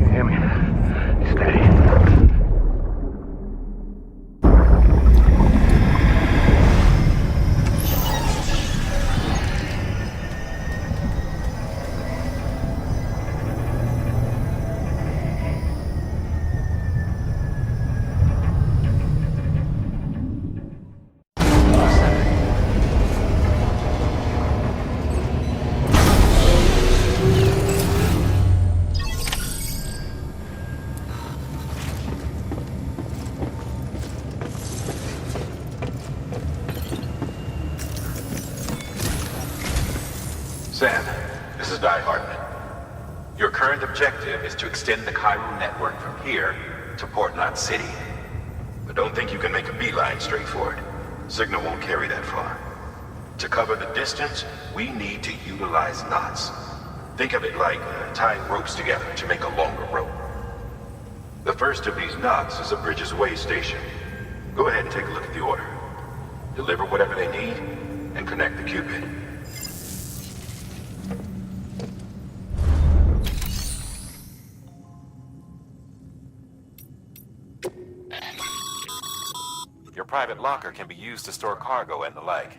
You hear me? Steady. Sam, this is Di Hartman. Your current objective is to extend the chiral network from here to Port Knot City. But don't think you can make a beeline straight for it. Signal won't carry that far. To cover the distance, we need to utilize knots. Think of it like tying ropes together to make a longer rope. The first of these knots is a Bridges Way station. Go ahead and take a look at the order. Deliver whatever they need, and connect the Cupid. Your private locker can be used to store cargo and the like.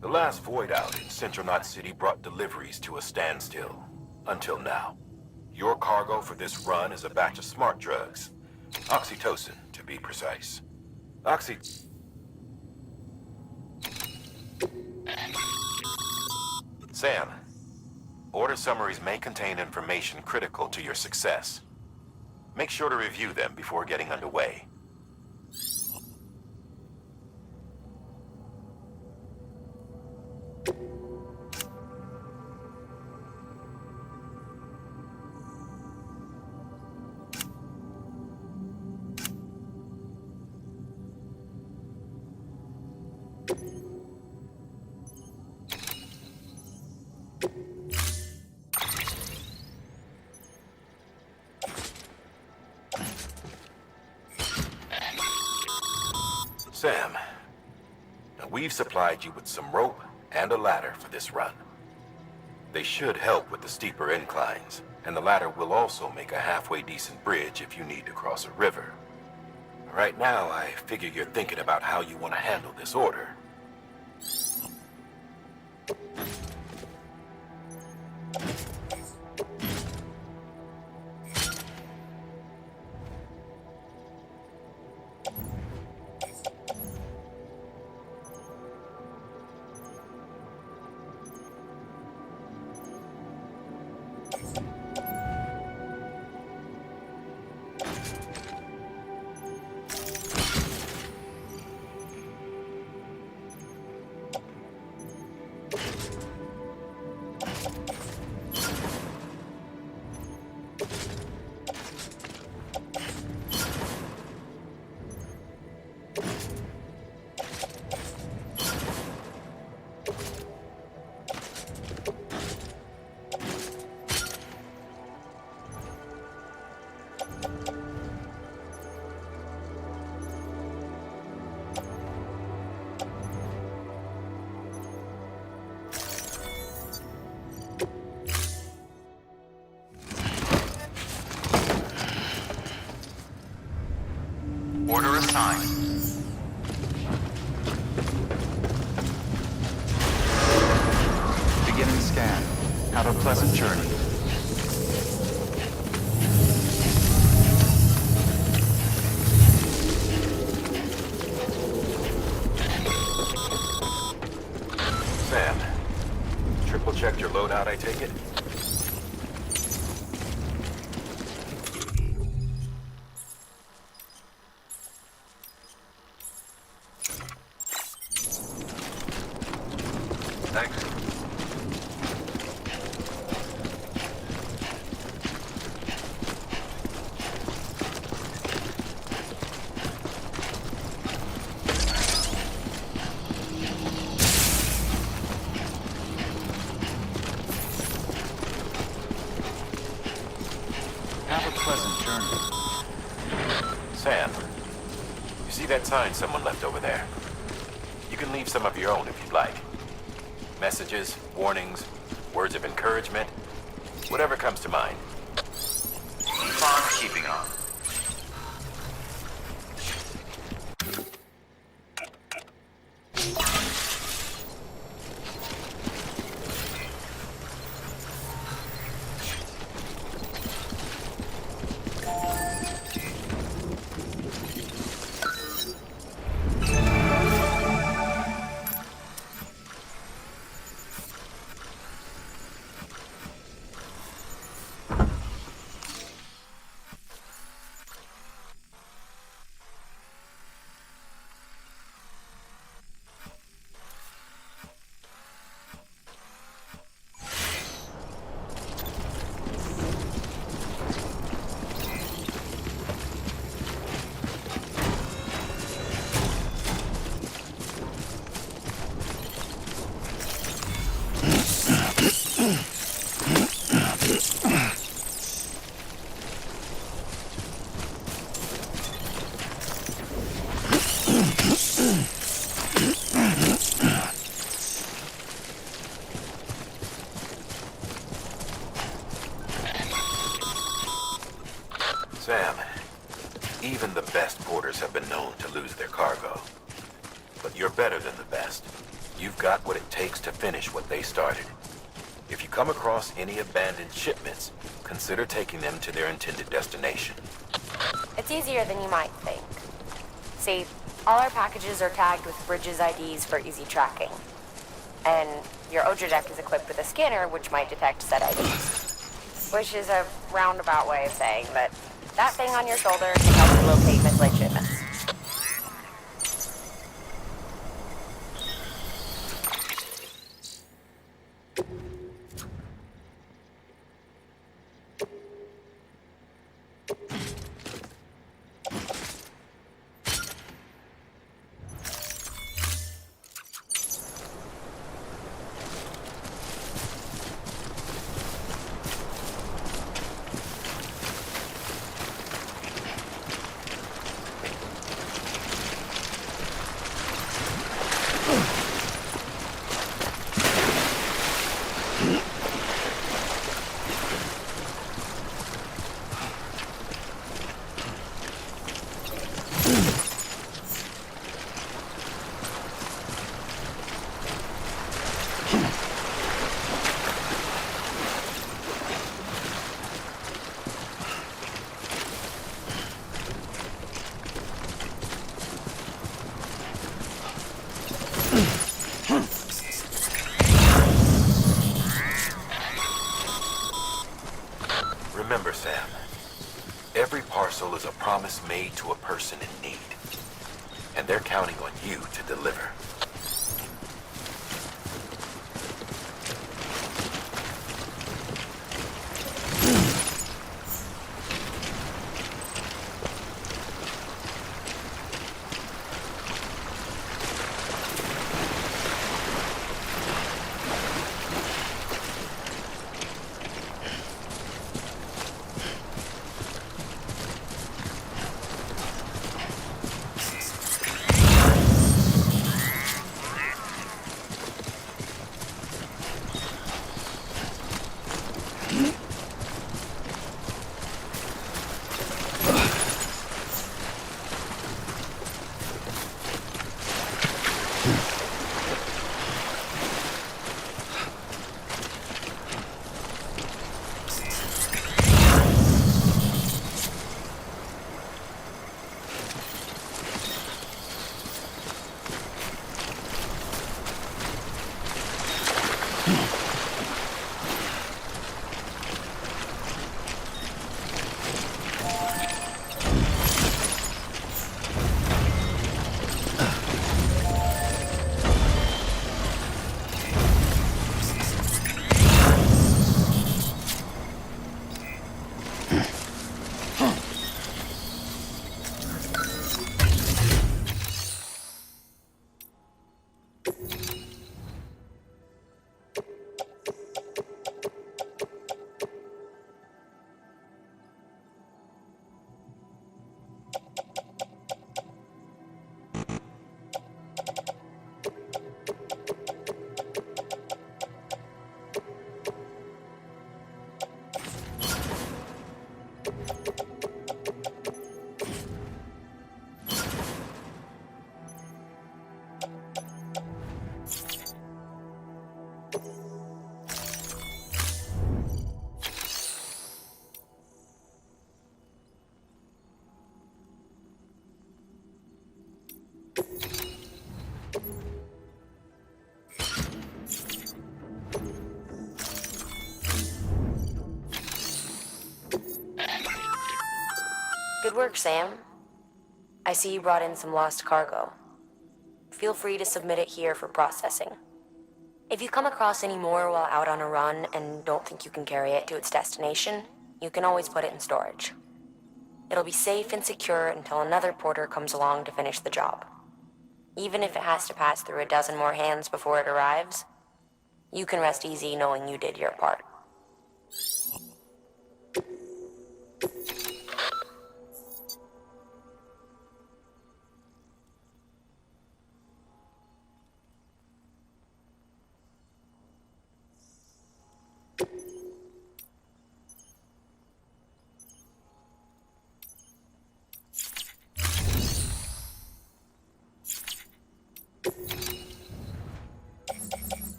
The last void out in Central Knot City brought deliveries to a standstill. Until now. Your cargo for this run is a batch of smart drugs. Oxytocin, to be precise. Sam, order summaries may contain information critical to your success. Make sure to review them before getting underway. Sam, now we've supplied you with some rope and a ladder for this run. They should help with the steeper inclines, and the ladder will also make a halfway decent bridge if you need to cross a river. Right now, I figure you're thinking about how you want to handle this order. Order assigned. Beginning scan. Have a pleasant journey. Sam, triple checked your loadout, I take it? Thanks. Sam, you see that sign someone left over there? You can leave some of your own if you'd like. Messages, warnings, words of encouragement, whatever comes to mind. Keep on keeping on. Sam, even the best porters have been known to lose their cargo. But you're better than the best. You've got what it takes to finish what they started. If you come across any abandoned shipments, consider taking them to their intended destination. It's easier than you might think. See, all our packages are tagged with Bridges IDs for easy tracking. And your Odra deck is equipped with a scanner which might detect said IDs. Which is a roundabout way of saying that thing on your shoulder can help you locate mislaid shipments. Remember, Sam, every parcel is a promise made to a person in need. And they're counting on you to deliver. Good work, Sam. I see you brought in some lost cargo. Feel free to submit it here for processing. If you come across any more while out on a run and don't think you can carry it to its destination, you can always put it in storage. It'll be safe and secure until another porter comes along to finish the job. Even if it has to pass through a dozen more hands before it arrives, you can rest easy knowing you did your part.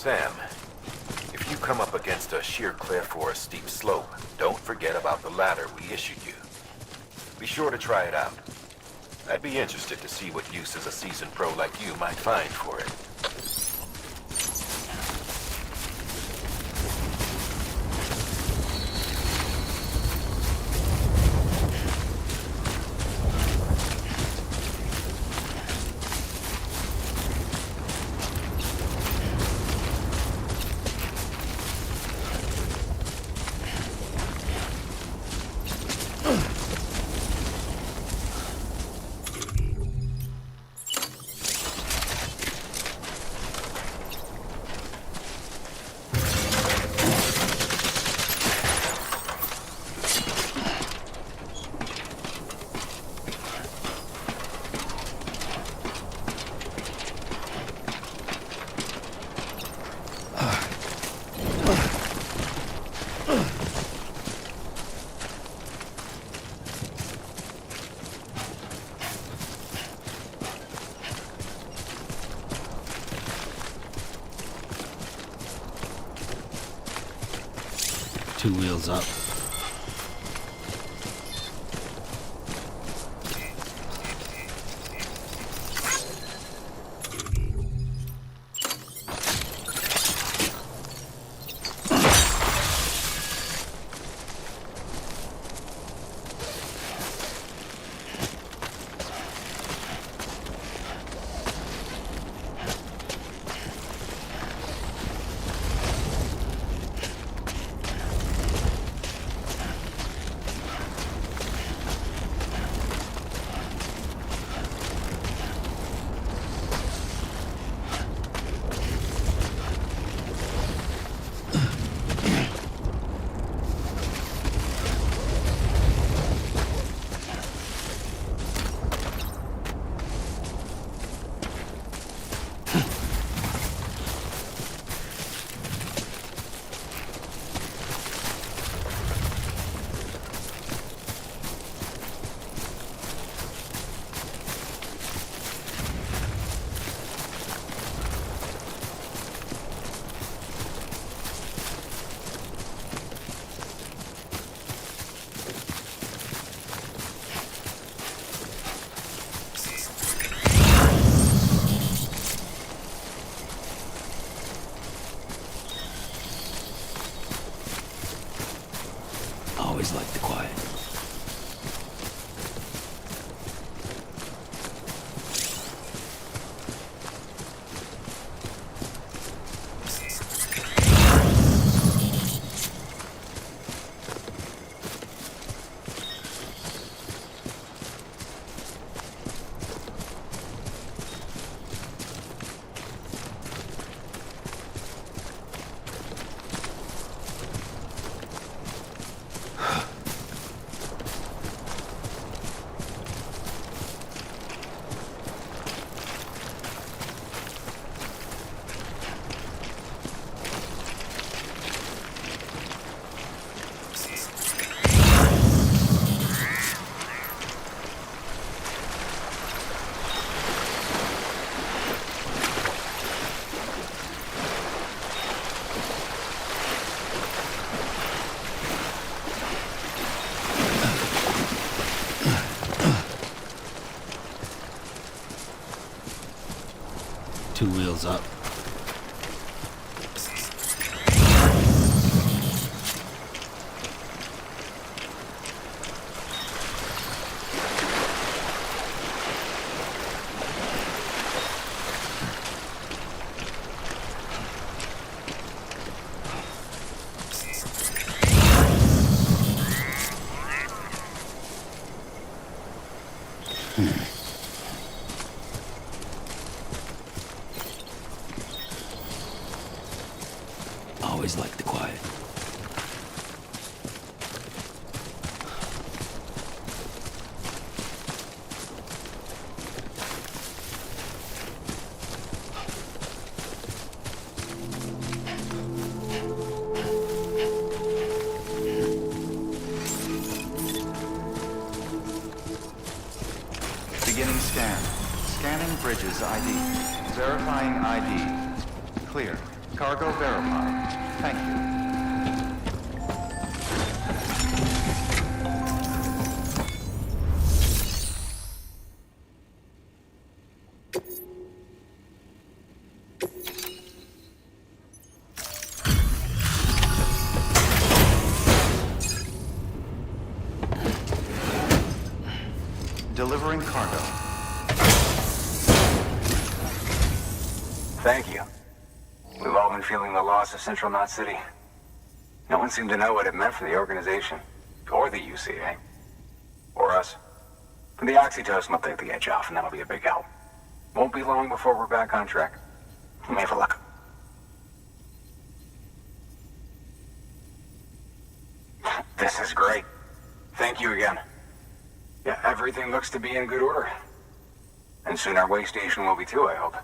Sam, if you come up against a sheer cliff or a steep slope, don't forget about the ladder we issued you. Be sure to try it out. I'd be interested to see what uses a seasoned pro like you might find for it. Two wheels up. Always like the quiet. Two wheels up. Always like the quiet. Beginning scan. Scanning bridges ID. Verifying ID. Clear. Cargo verified. Thank you. Delivering cargo. Thank you. We've all been feeling the loss of Central Knot City. No one seemed to know what it meant for the organization, or the UCA, or us. The oxytocin will take the edge off, and that'll be a big help. Won't be long before we're back on track. May have luck. This is great. Thank you again. Yeah, everything looks to be in good order. And soon our way station will be too, I hope.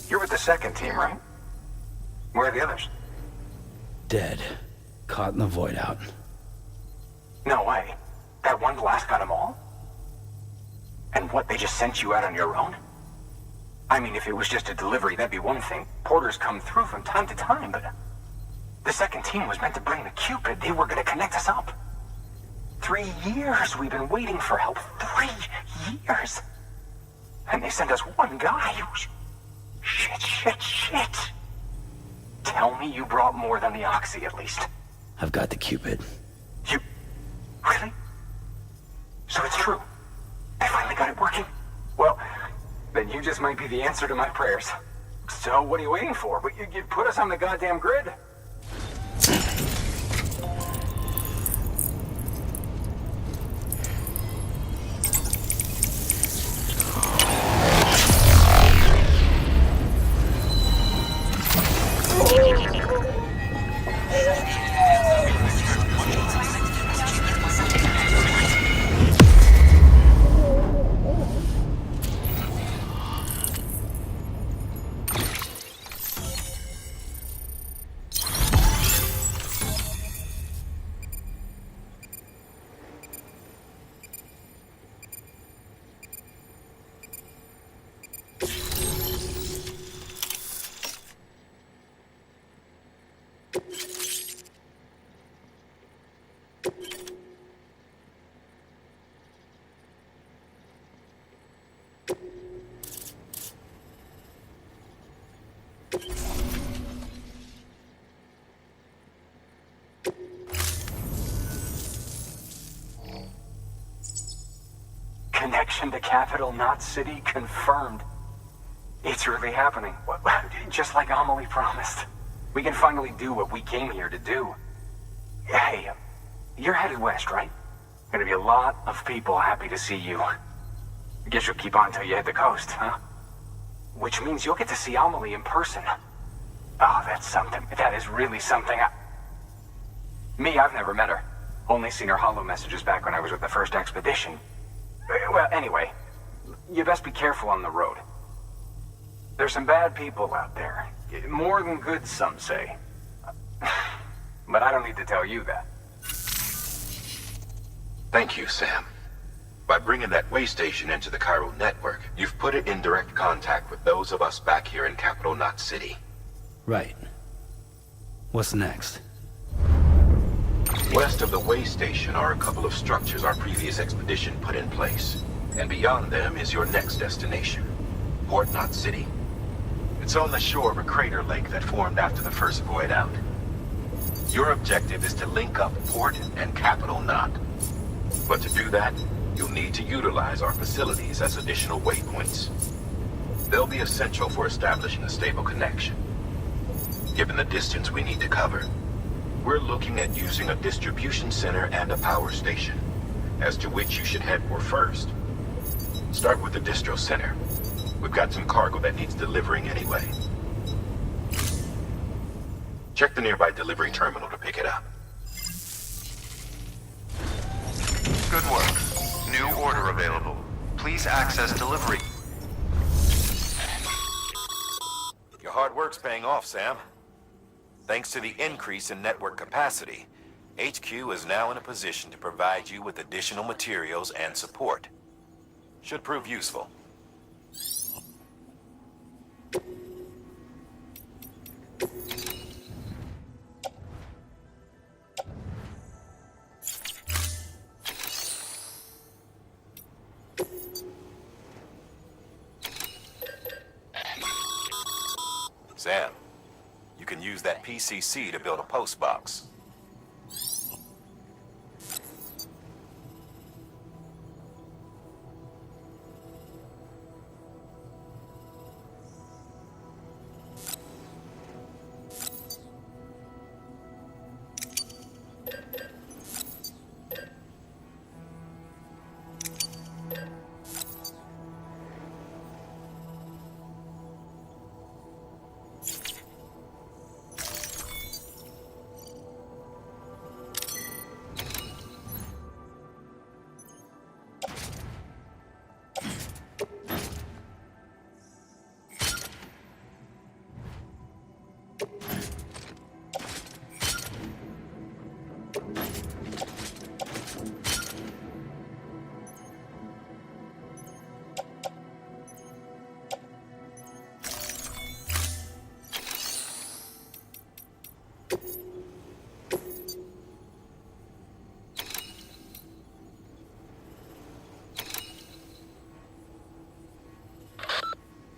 You're with the second team, right? Where are the others? Dead. Caught in the void out. No way. That one blast got them all? And what, they just sent you out on your own? I mean, if it was just a delivery, that'd be one thing. Porters come through from time to time, but... The second team was meant to bring the Cupid. They were gonna connect us up. 3 years we've been waiting for help. 3 years! And they sent us one guy who's... Shit. Tell me you brought more than the Oxy, at least. I've got the Cupid. You... Really? So it's true. They finally got it working? Well, then you just might be the answer to my prayers. So what are you waiting for? But you put us on the goddamn grid. Connection to Capital Knot City confirmed. It's really happening. Just like Amelie promised. We can finally do what we came here to do. Hey, you're headed west, right? Gonna be a lot of people happy to see you. I guess you'll keep on till you hit the coast, huh? Which means you'll get to see Amelie in person. Oh, that's something. That is really something. Me, I've never met her. Only seen her holo messages back when I was with the first expedition. Well, anyway, you best be careful on the road. There's some bad people out there. More than good, some say. But I don't need to tell you that. Thank you, Sam. By bringing that way station into the Cairo network, you've put it in direct contact with those of us back here in Capital Knot City. Right. What's next? West of the way station are a couple of structures our previous expedition put in place. And beyond them is your next destination, Port Knot City. It's on the shore of a crater lake that formed after the first void out. Your objective is to link up Port and Capital Knot. But to do that, you'll need to utilize our facilities as additional waypoints. They'll be essential for establishing a stable connection. Given the distance we need to cover, we're looking at using a distribution center and a power station, as to which you should head for first. Start with the distro center. We've got some cargo that needs delivering anyway. Check the nearby delivery terminal to pick it up. Good work. New order available. Please access delivery. Your hard work's paying off, Sam. Thanks to the increase in network capacity, HQ is now in a position to provide you with additional materials and support. Should prove useful. Sam, you can use that PCC to build a post box.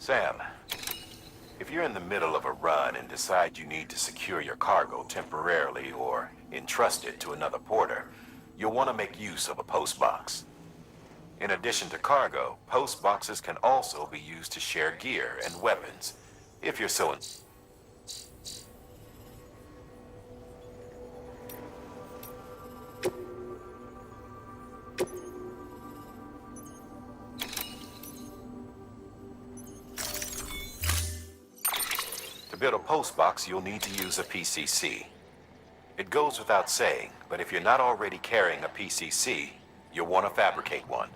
Sam, if you're in the middle of a run and decide you need to secure your cargo temporarily or entrust it to another porter, you'll want to make use of a post box. In addition to cargo, post boxes can also be used to share gear and weapons, if you're so To build a post box, you'll need to use a PCC. It goes without saying, but if you're not already carrying a PCC, you'll want to fabricate one.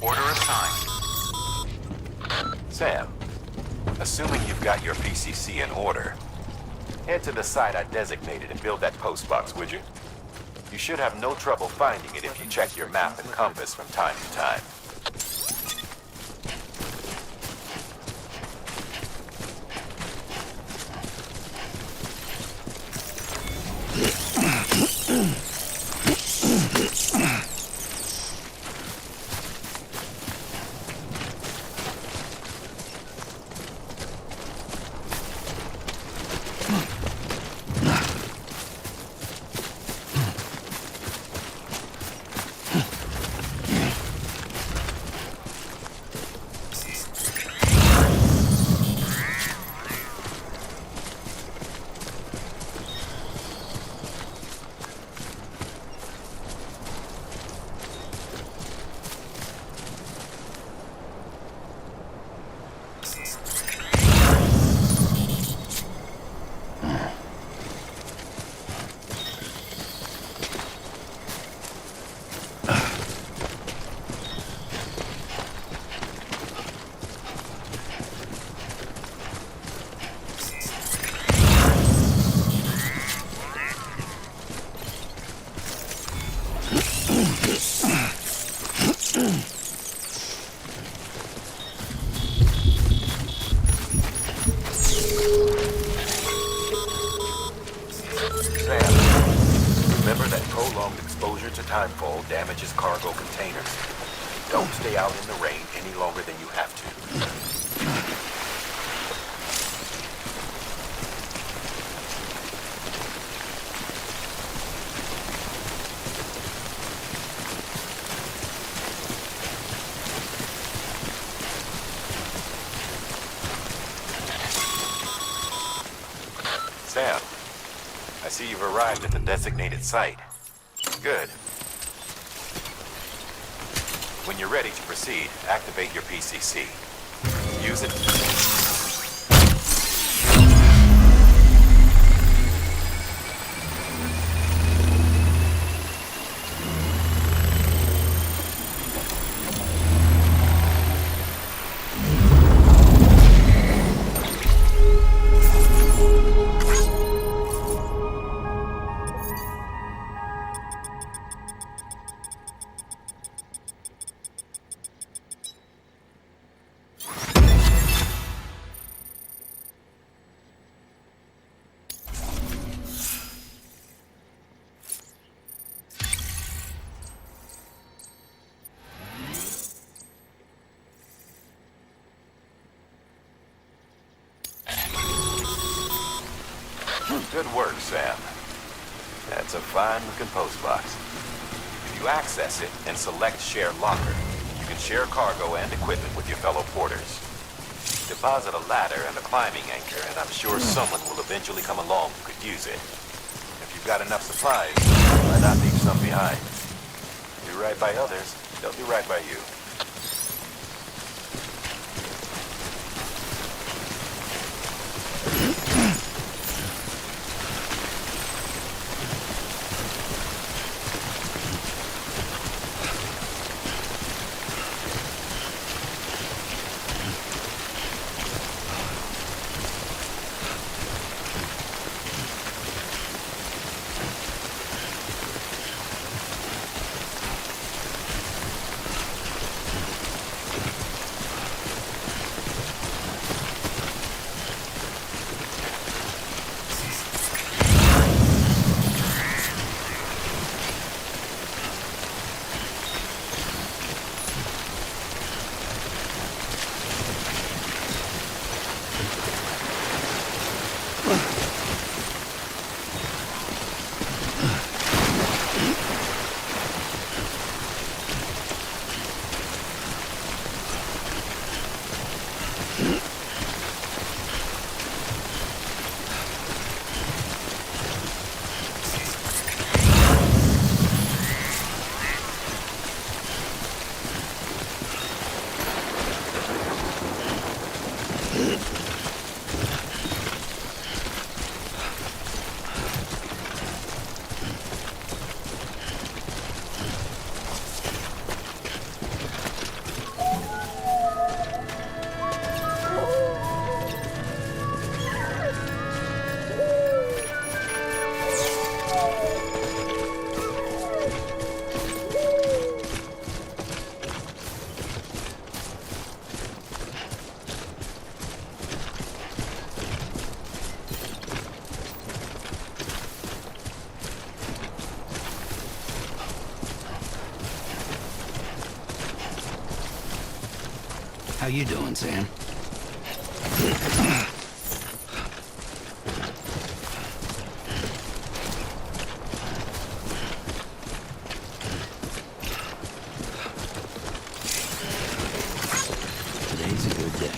Order assigned. Sam, assuming you've got your PCC in order, head to the site I designated and build that post box, would you? You should have no trouble finding it if you check your map and compass from time to time. timefall damages cargo containers. Don't stay out in the rain any longer than you have to. Sam, I see you've arrived at the designated site. Good. When you're ready to proceed, activate your PCC. Use it. Good work, Sam. That's a fine-looking postbox. If you access it and select Share Locker, you can share cargo and equipment with your fellow porters. Deposit a ladder and a climbing anchor, and I'm sure someone will eventually come along who could use it. If you've got enough supplies, why not leave some behind? Do right by others, they'll do right by you. How you doing, Sam? Today's a good day.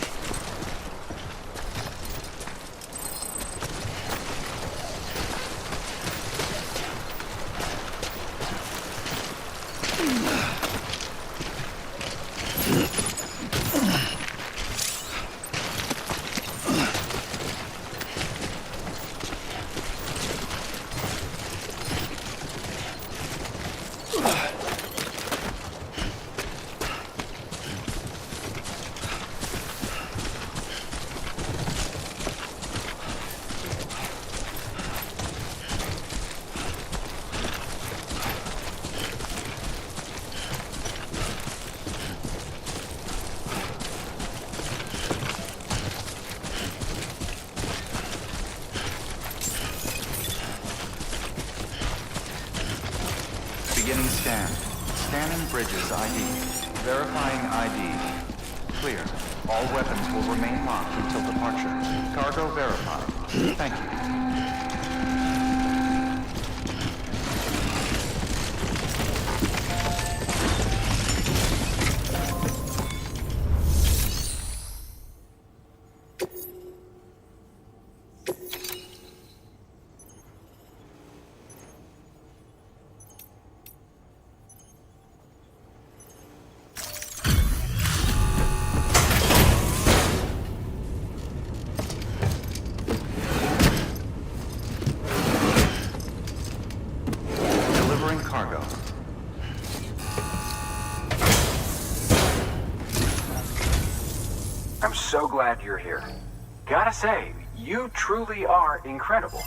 Beginning scan. Scanning bridges ID. Verifying ID. Clear. All weapons will remain locked until departure. Cargo verified. Thank you. Delivering cargo. I'm so glad you're here. Gotta say, you truly are incredible.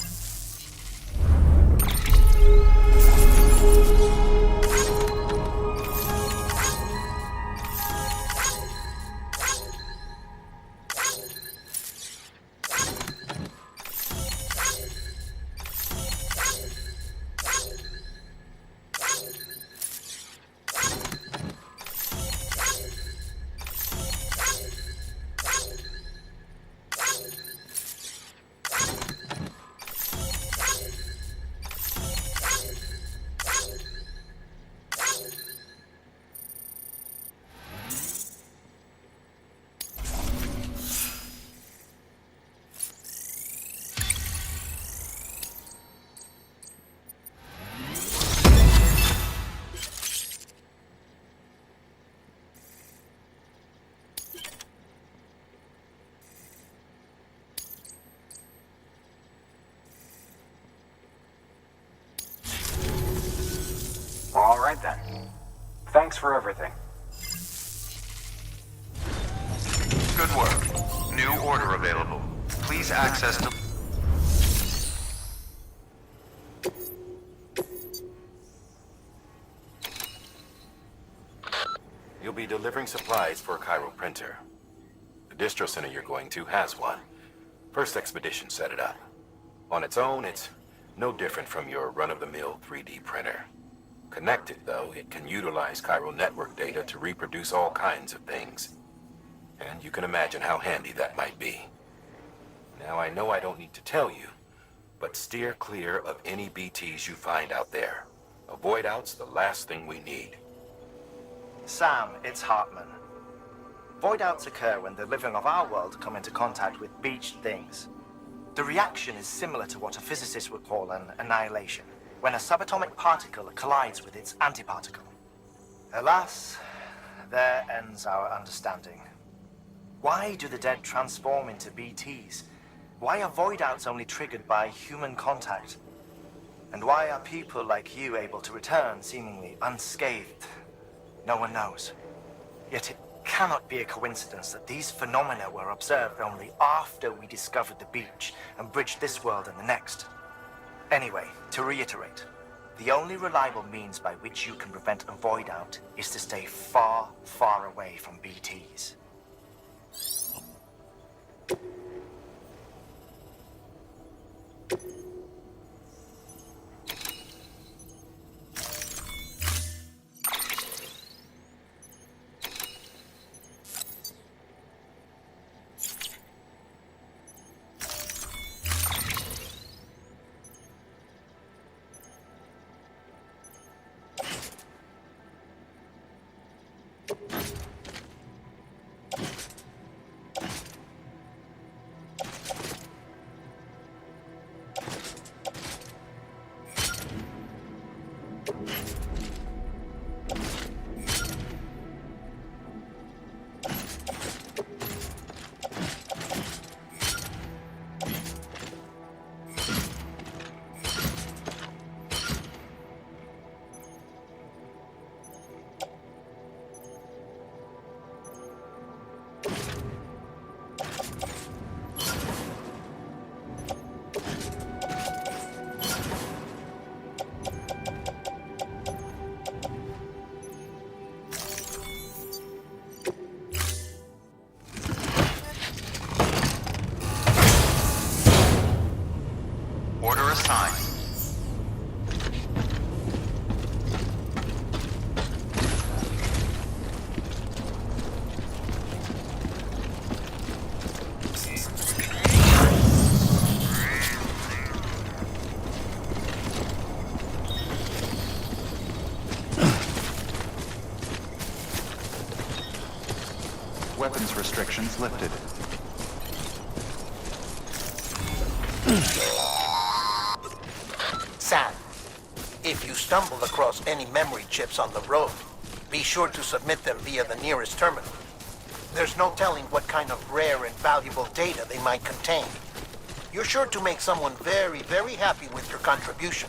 All right then. Thanks for everything. Good work. New order available. Please access to... You'll be delivering supplies for a Cairo printer. The distro center you're going to has one. First expedition set it up. On its own, it's no different from your run-of-the-mill 3D printer. Connected, though, it can utilize Cairo network data to reproduce all kinds of things. And you can imagine how handy that might be. Now, I know I don't need to tell you, but steer clear of any BTs you find out there. Avoid out's the last thing we need. Sam, it's Hartman. Void outs occur when the living of our world come into contact with beached things. The reaction is similar to what a physicist would call an annihilation, when a subatomic particle collides with its antiparticle. Alas, there ends our understanding. Why do the dead transform into BTs? Why are void outs only triggered by human contact? And why are people like you able to return seemingly unscathed? No one knows. Yet it cannot be a coincidence that these phenomena were observed only after we discovered the beach and bridged this world and the next. Anyway, to reiterate, the only reliable means by which you can prevent a void out is to stay far, far away from BTs. Order assigned. weapons restrictions lifted. Sam, if you stumble across any memory chips on the road, be sure to submit them via the nearest terminal. There's no telling what kind of rare and valuable data they might contain. You're sure to make someone very, very happy with your contribution.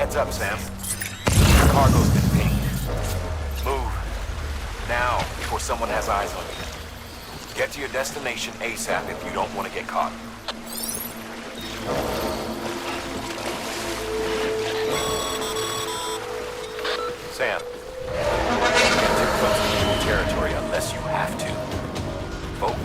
Heads up, Sam. Your cargo's been pinged. Move. Now, before someone has eyes on you. Get to your destination ASAP if you don't want to get caught. Sam, don't get too close to enemy territory unless you have to. Vote.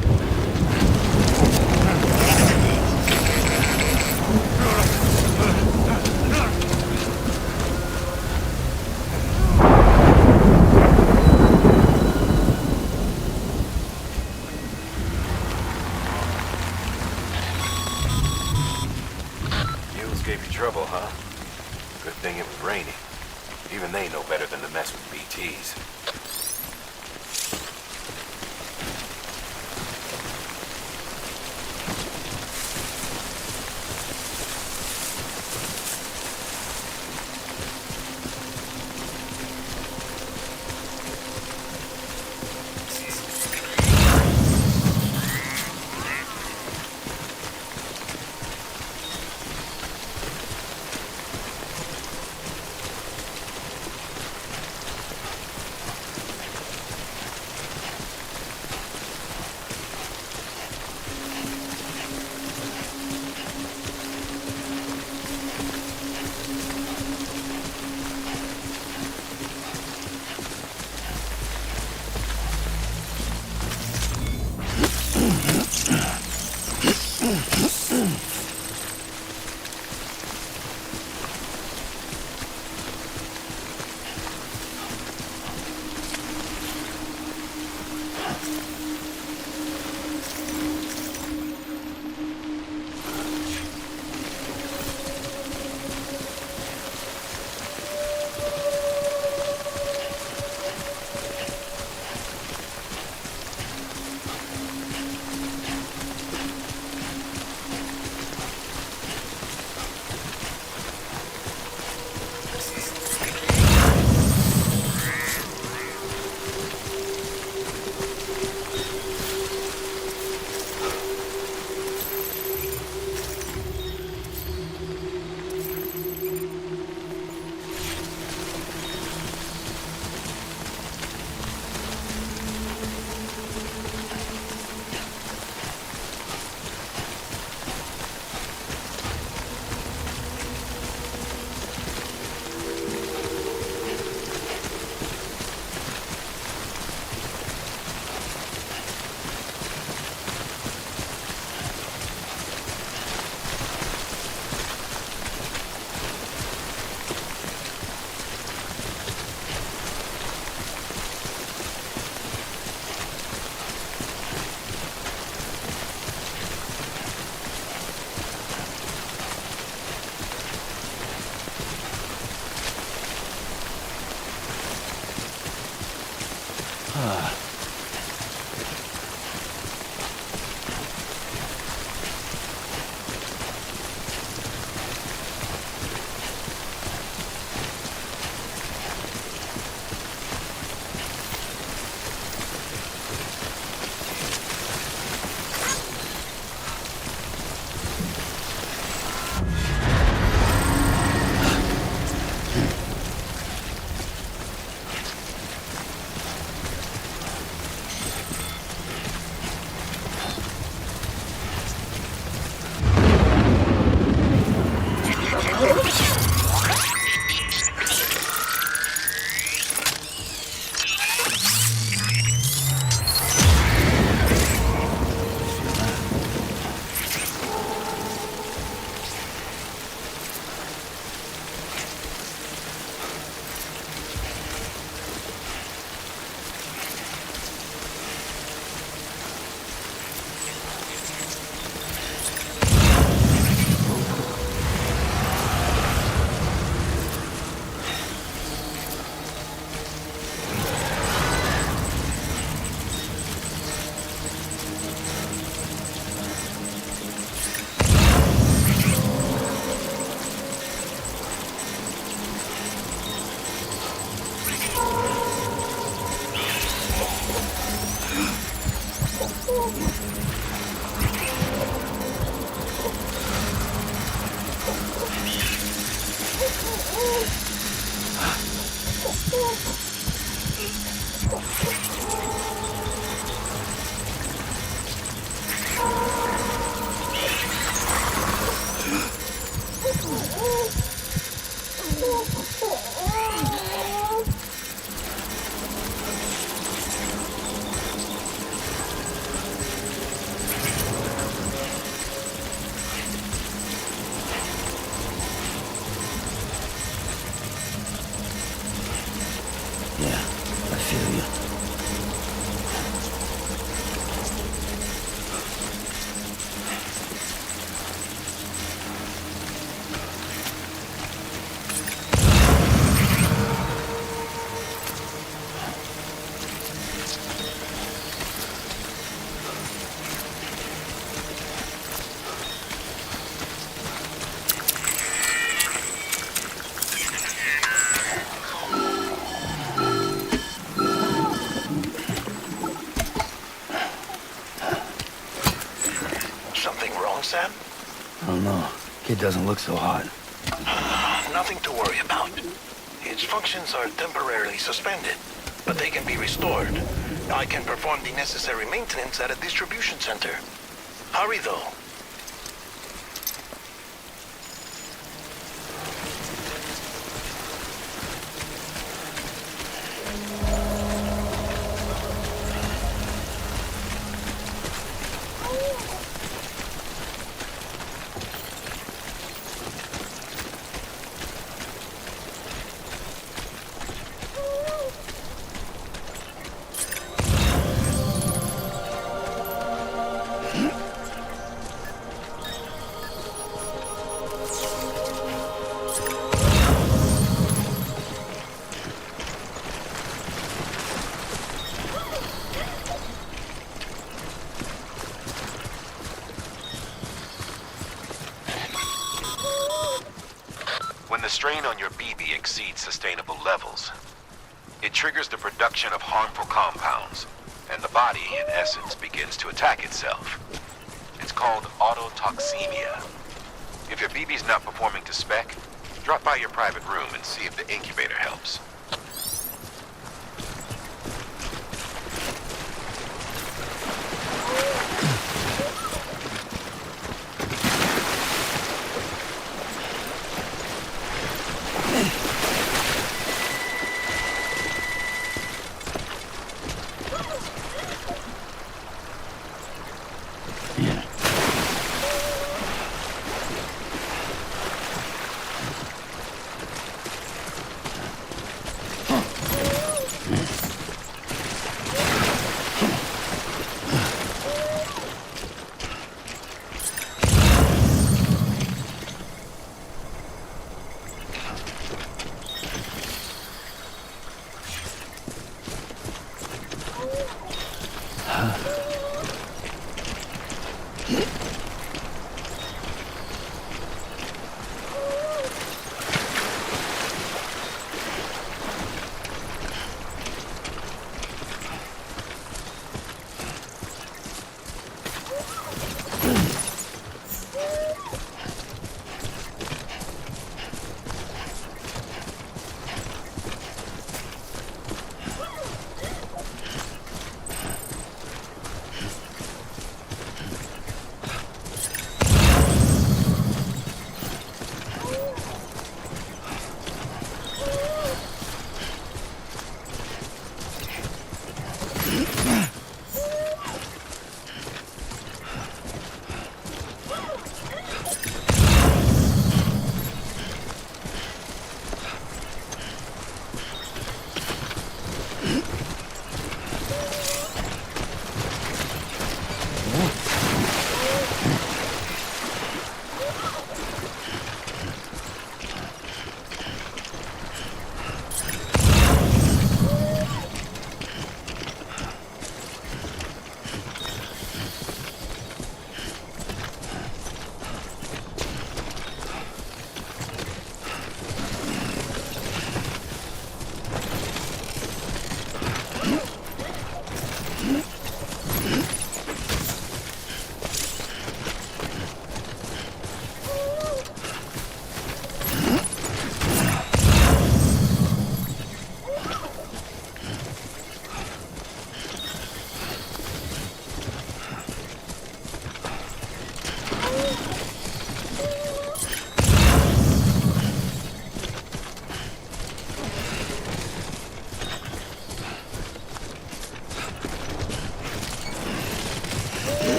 Gave you trouble, huh? Good thing it was raining. Even they know better than to mess with BTs. Sam? I don't know. Kid doesn't look so hot. Nothing to worry about. Its functions are temporarily suspended, but they can be restored. I can perform the necessary maintenance at a distribution center. Hurry, though. When the strain on your BB exceeds sustainable levels, it triggers the production of harmful compounds, and the body, in essence, begins to attack itself. It's called autotoxemia. If your BB's not performing to spec, drop by your private room and see if the incubator helps.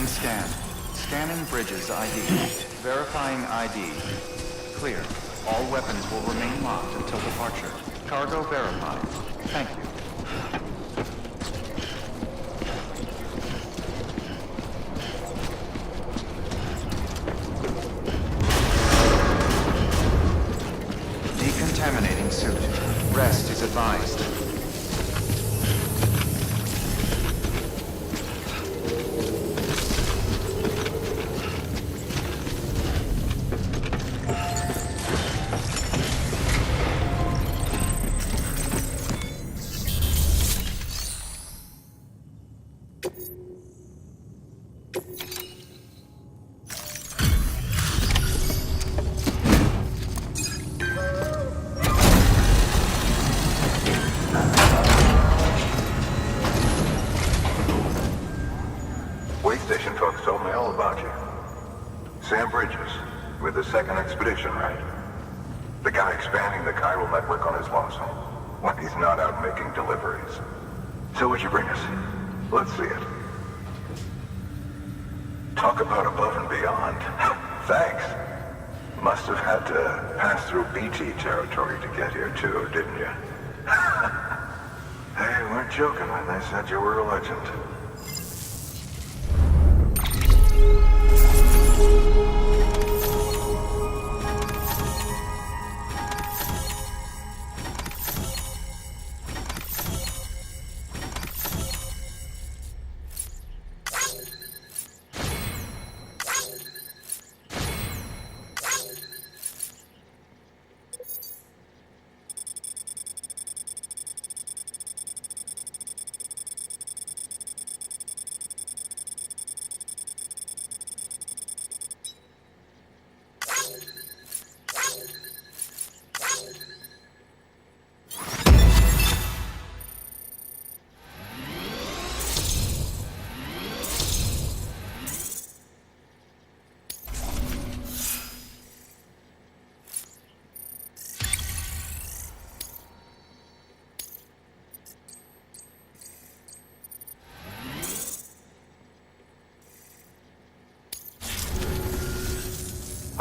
scanned. Scanning bridges ID. Verifying ID. Clear. All weapons will remain locked until departure. Cargo verified. Thank you. Decontaminating suit. Rest is advised. Waystation folks told me all about you. Sam Bridges, with the second expedition, right? The guy expanding the chiral network on his lonesome, when he's not out making deliveries. So what'd you bring us? Let's see it. Talk about above and beyond. Thanks. Must have had to pass through BT territory to get here too, didn't you? They weren't joking when they said you were a legend.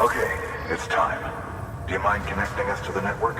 Okay, it's time. Do you mind connecting us to the network?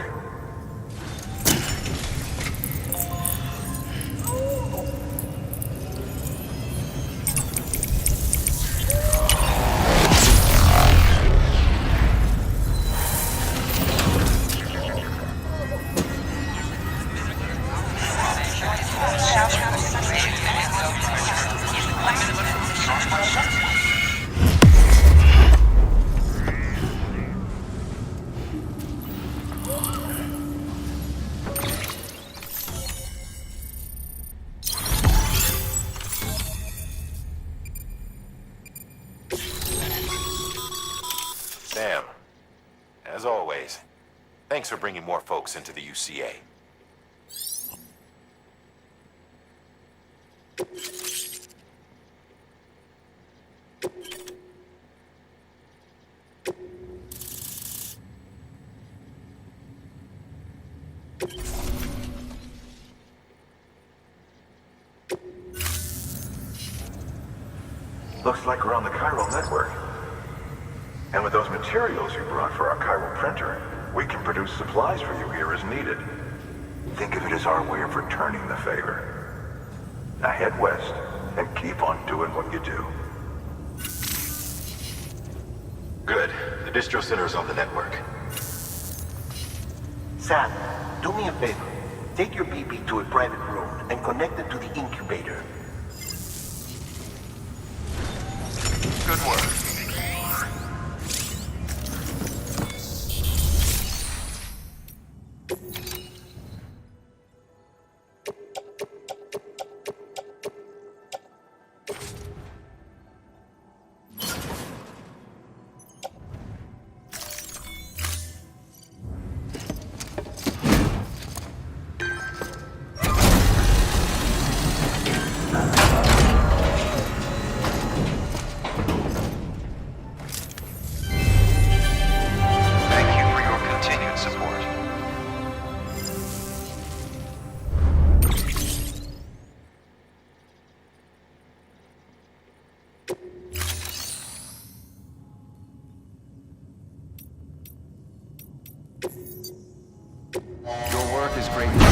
Sam, as always, thanks for bringing more folks into the UCA. Looks like we're on the chiral network. And with those materials you brought for our chiral printer, we can produce supplies for you here as needed. Think of it as our way of returning the favor. Now head west and keep on doing what you do. Good. The distro center is on the network. Sam, do me a favor. Take your PP to a private room and connect it to the incubator. Good work. Your work is greatly